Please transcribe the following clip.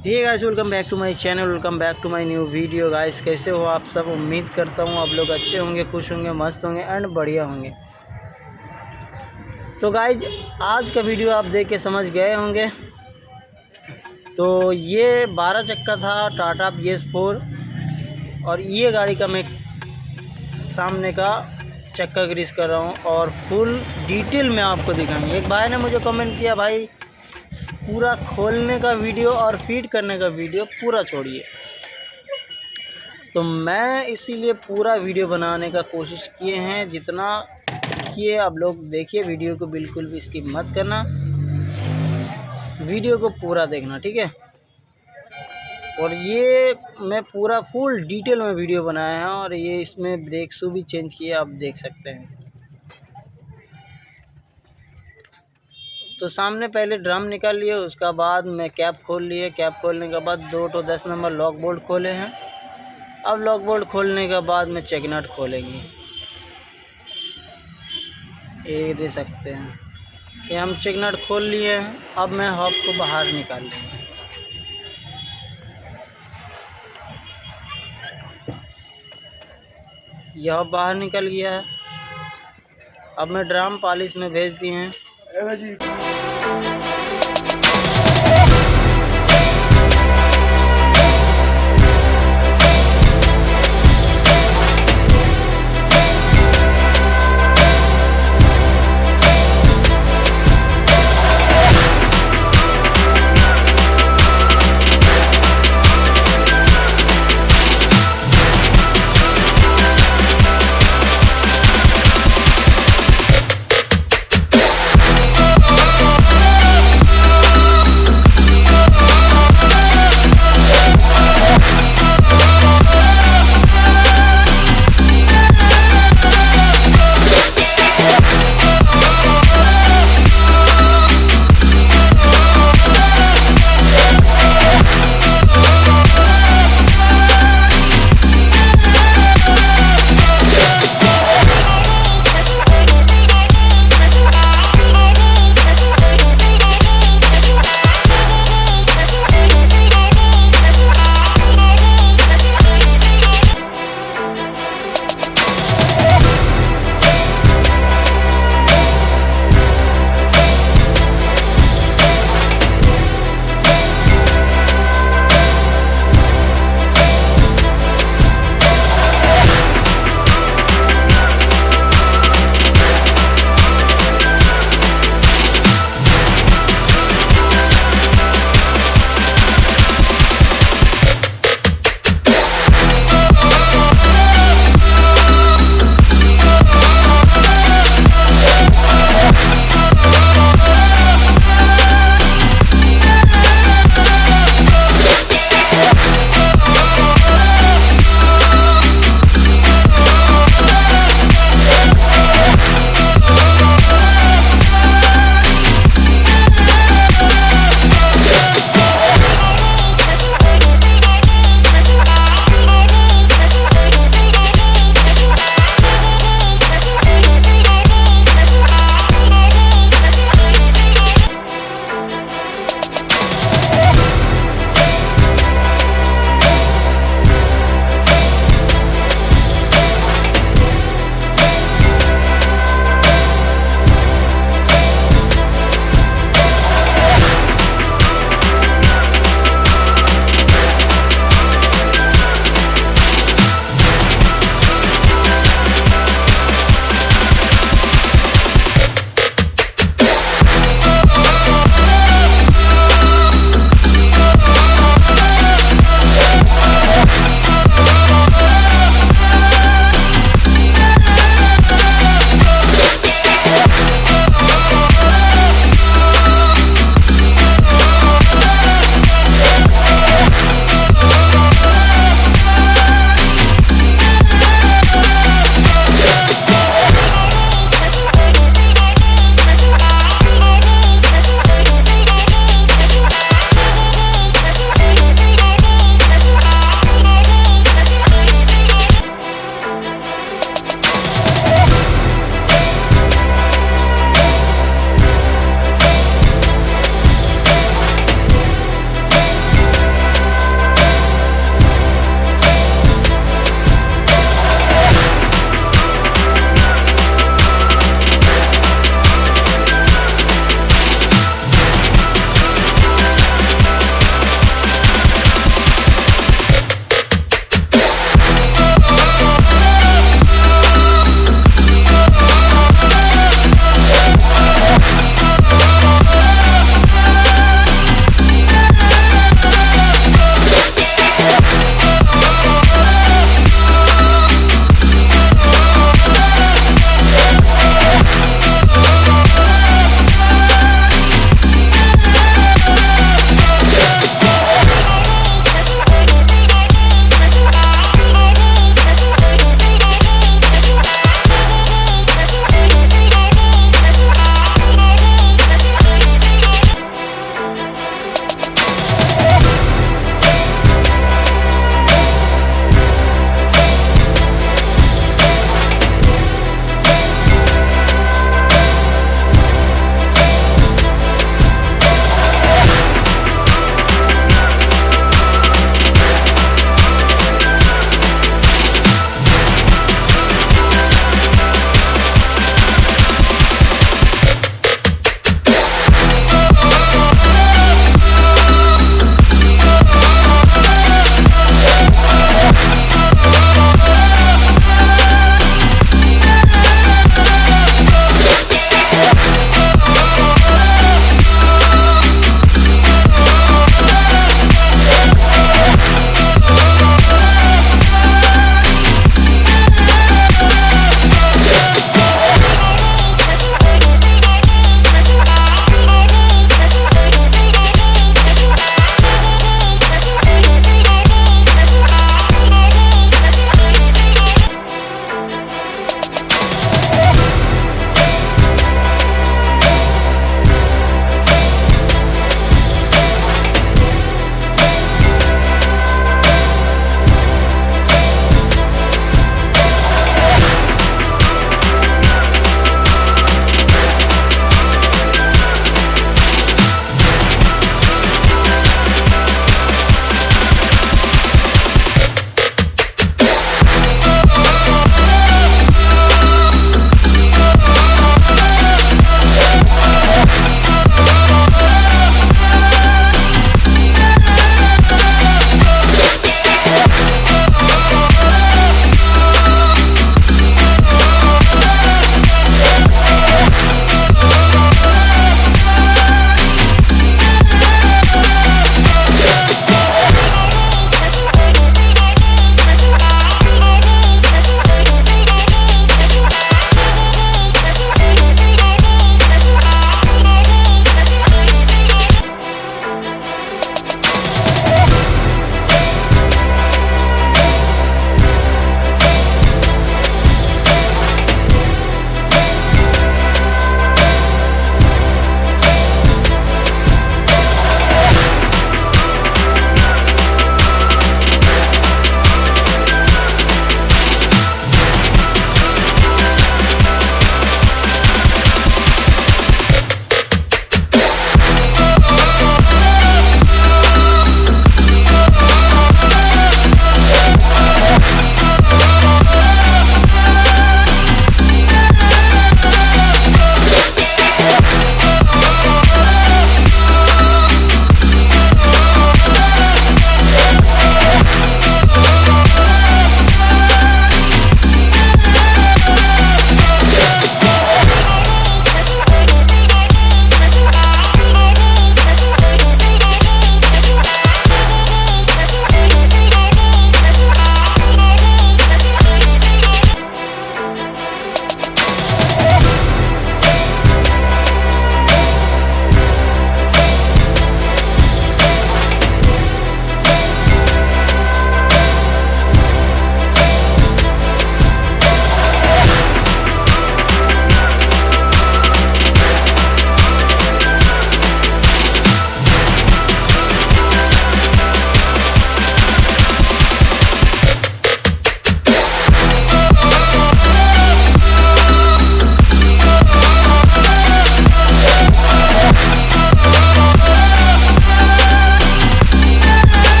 Hey guys, welcome back to my channel, welcome back to my new video. Guys कैसे हो आप सब? उम्मीद करता हूँ आप लोग अच्छे होंगे, खुश होंगे, मस्त होंगे एंड बढ़िया होंगे। तो गाइस आज का वीडियो आप देख के समझ गए होंगे। तो ये 12 चक्का था टाटा PS4 और ये गाड़ी का मैं सामने का चक्का ग्रीस कर रहा हूँ और फुल डिटेल में आपको दिखाएंगे। एक भाई ने मुझे कमेंट किया, भाई पूरा खोलने का वीडियो और फीड करने का वीडियो पूरा छोड़िए। तो मैं इसीलिए पूरा वीडियो बनाने का कोशिश किए हैं, जितना किए आप लोग देखिए। वीडियो को बिल्कुल भी स्किप मत करना, वीडियो को पूरा देखना, ठीक है। और ये मैं पूरा फुल डिटेल में वीडियो बनाया है और ये इसमें ब्रेक शू भी चेंज किए, आप देख सकते हैं। तो सामने पहले ड्रम निकाल लिए, उसका बाद मैं कैप खोल लिए। कैप खोलने के बाद 2 तो 10 नंबर लॉक बोल्ट खोले हैं। अब लॉक बोल्ट खोलने के बाद में चेक नट खोलेंगे। ये दे सकते हैं, ये हम चेक नट खोल लिए हैं। अब मैं हॉब को बाहर निकाल लूँगा। यह बाहर निकल गया है। अब मैं ड्रम पॉलिश में भेज दिए हैं।